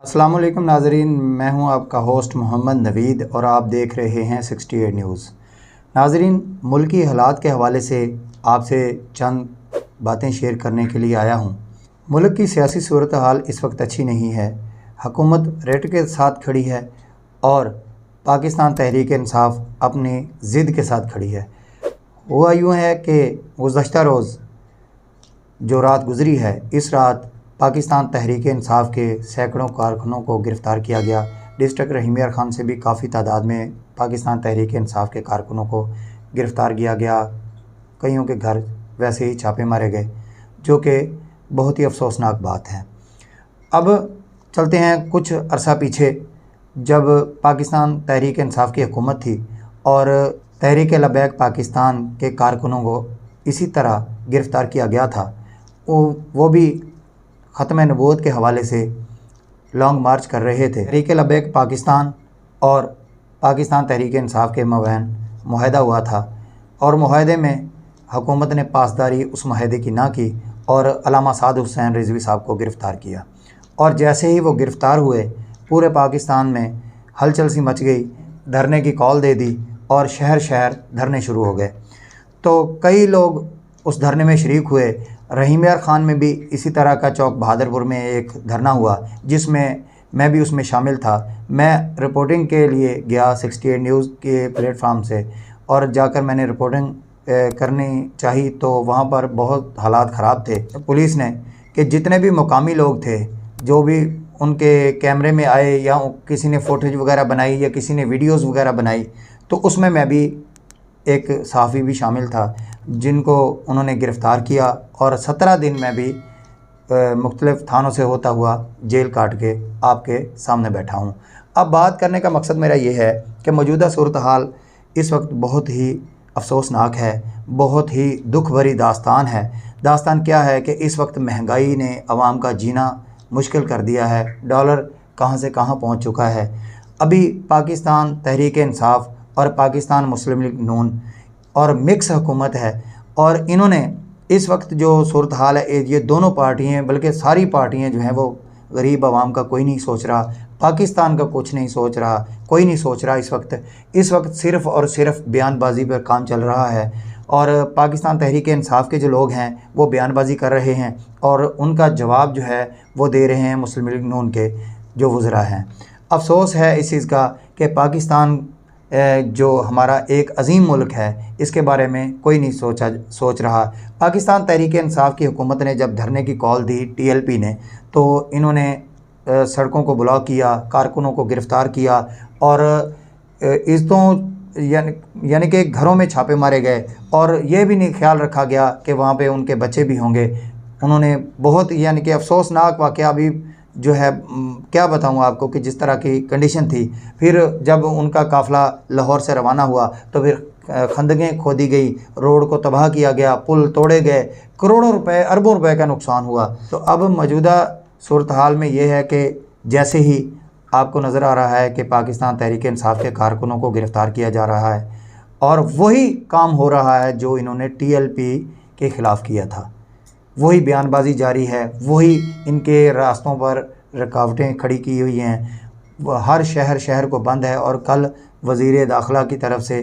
अस्सलाम वालेकुम नाज़रीन, मैं हूं आपका होस्ट मोहम्मद नवीद और आप देख रहे हैं 68 न्यूज़। नाज़रीन, मुल्की हालात के हवाले से आपसे चंद बातें शेयर करने के लिए आया हूं। मुल्क की सियासी सूरत हाल इस वक्त अच्छी नहीं है। हुकूमत रेट के साथ खड़ी है और पाकिस्तान तहरीक इंसाफ अपनी ज़िद के साथ खड़ी है। हुआ यूँ है कि गुज़श्ता रोज़ जो रात गुज़री है, इस रात पाकिस्तान तहरीक इंसाफ के सैकड़ों कारकुनों को गिरफ़्तार किया गया। डिस्ट्रिक्ट रहीम यार खान से भी काफ़ी तादाद में पाकिस्तान तहरीक इंसाफ के कारकुनों को गिरफ़्तार किया गया। कईयों के घर वैसे ही छापे मारे गए, जो कि बहुत ही अफसोसनाक बात है। अब चलते हैं कुछ अरसा पीछे, जब पाकिस्तान तहरीक इंसाफ की हुकूमत थी और तहरीक लबैक पाकिस्तान के कारकुनों को इसी तरह गिरफ़्तार किया गया था। वो भी ख़त्म नबूवत के हवाले से लॉन्ग मार्च कर रहे थे। तहरीक लबैक पाकिस्तान और पाकिस्तान तहरीक इंसाफ के मबैन मुआहदा हुआ था और मुआहदे में हुकूमत ने पासदारी उस मुआहदे की ना की और अल्लामा साद हुसैन रिजवी साहब को गिरफ़्तार किया। और जैसे ही वो गिरफ़्तार हुए, पूरे पाकिस्तान में हलचल सी मच गई, धरने की कॉल दे दी और शहर शहर धरने शुरू हो गए। तो कई लोग उस धरने में शरीक हुए। रहीम यार खान में भी इसी तरह का चौक बहादुरपुर में एक धरना हुआ, जिसमें मैं भी उसमें शामिल था। मैं रिपोर्टिंग के लिए गया 68 न्यूज़ के प्लेटफार्म से और जाकर मैंने रिपोर्टिंग करनी चाही, तो वहाँ पर बहुत हालात ख़राब थे। पुलिस ने कि जितने भी मुकामी लोग थे, जो भी उनके कैमरे में आए या किसी ने फ़ोटेज वगैरह बनाई या किसी ने वीडियोज़ वगैरह बनाई, तो उसमें मैं भी एक सहाफ़ी भी शामिल था, जिनको उन्होंने गिरफ़्तार किया और 17 दिन में भी मुख्तलिफ़ थानों से होता हुआ जेल काट के आपके सामने बैठा हूँ। अब बात करने का मकसद मेरा ये है कि मौजूदा सूरत हाल इस वक्त बहुत ही अफसोसनाक है, बहुत ही दुख भरी दास्तान है। दास्तान क्या है कि इस वक्त महंगाई ने आवाम का जीना मुश्किल कर दिया है। डॉलर कहाँ से कहाँ पहुँच चुका है। अभी पाकिस्तान तहरीक इंसाफ और पाकिस्तान मुस्लिम लीग नून और मिक्स हुकूमत है और इन्होंने इस वक्त जो सूरत हाल है, ये दोनों पार्टियाँ बल्कि सारी पार्टियाँ जो हैं वो गरीब आवाम का कोई नहीं सोच रहा, पाकिस्तान का कुछ नहीं सोच रहा, कोई नहीं सोच रहा। इस वक्त सिर्फ़ और सिर्फ बयानबाजी पर काम चल रहा है और पाकिस्तान तहरीक इंसाफ के जो लोग हैं वो बयानबाजी कर रहे हैं और उनका जवाब जो है वो दे रहे हैं मुस्लिम लीग नून के जो वज़रा हैं। अफसोस है इस चीज़ का कि पाकिस्तान जो हमारा एक अजीम मुल्क है, इसके बारे में कोई नहीं सोच रहा। पाकिस्तान तहरीक इंसाफ की हुकूमत ने जब धरने की कॉल दी TLP ने, तो इन्होंने सड़कों को ब्लॉक किया, कारकुनों को गिरफ़्तार किया और इज़्ज़तों यानी कि घरों में छापे मारे गए और ये भी नहीं ख्याल रखा गया कि वहाँ पे उनके बच्चे भी होंगे। उन्होंने बहुत यानी कि अफसोसनाक वाक़या अभी जो है क्या बताऊँ आपको कि जिस तरह की कंडीशन थी। फिर जब उनका काफ़िला लाहौर से रवाना हुआ तो फिर खंदकें खोदी गई, रोड को तबाह किया गया, पुल तोड़े गए, करोड़ों रुपए अरबों रुपए का नुकसान हुआ। तो अब मौजूदा सूरत हाल में ये है कि जैसे ही आपको नज़र आ रहा है कि पाकिस्तान तहरीक इंसाफ के कारकुनों को गिरफ़्तार किया जा रहा है और वही काम हो रहा है जो इन्होंने TLP के ख़िलाफ़ किया था। वही बयानबाजी जारी है, वही इनके रास्तों पर रुकावटें खड़ी की हुई हैं। हर शहर को बंद है और कल वज़ीर दाखिला की तरफ से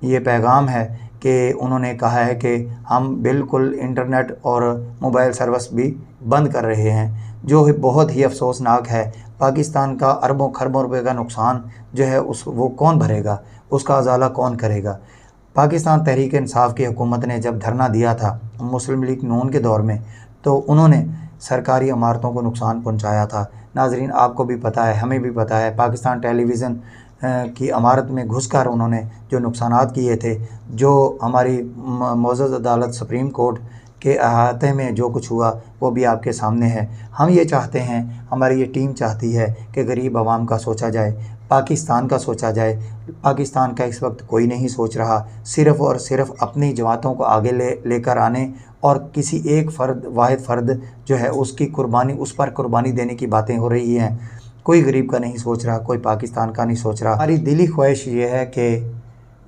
ये पैगाम है कि उन्होंने कहा है कि हम बिल्कुल इंटरनेट और मोबाइल सर्विस भी बंद कर रहे हैं, जो बहुत ही अफसोसनाक है। पाकिस्तान का अरबों खरबों रुपए का नुकसान जो है वो कौन भरेगा, उसका अजाला कौन करेगा। पाकिस्तान तहरीक इंसाफ की हुकूमत ने जब धरना दिया था मुस्लिम लीग नून के दौर में, तो उन्होंने सरकारी इमारतों को नुकसान पहुंचाया था। नाजरीन, आपको भी पता है, हमें भी पता है, पाकिस्तान टेलीविज़न की इमारत में घुसकर उन्होंने जो नुकसानात किए थे, जो हमारी मोअज़्ज़ज़ अदालत सुप्रीम कोर्ट के अहाते में जो कुछ हुआ वो भी आपके सामने है। हम ये चाहते हैं, हमारी ये टीम चाहती है कि गरीब आवाम का सोचा जाए, पाकिस्तान का सोचा जाए। पाकिस्तान का इस वक्त कोई नहीं सोच रहा, सिर्फ़ और सिर्फ अपनी जमातों को आगे लेकर आने और किसी एक वाहिद फ़र्द जो है उसकी कुर्बानी, उस पर कुर्बानी देने की बातें हो रही हैं। कोई गरीब का नहीं सोच रहा, कोई पाकिस्तान का नहीं सोच रहा। हमारी दिली ख्वाहिश ये है कि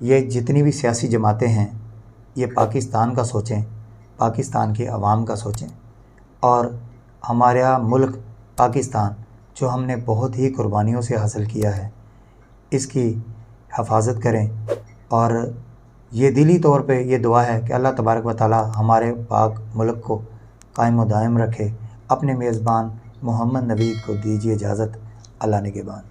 ये जितनी भी सियासी जमातें हैं ये पाकिस्तान का सोचें, पाकिस्तान के अवाम का सोचें और हमारा मुल्क पाकिस्तान जो हमने बहुत ही कुर्बानियों से हासिल किया है, इसकी हिफाजत करें। और ये दिली तौर पे ये दुआ है कि अल्लाह तबारक व तआला हमारे पाक मुल्क को कायम व दायम रखे। अपने मेज़बान मोहम्मद नवीद को दीजिए इजाज़त। अल्लाह निगहबान।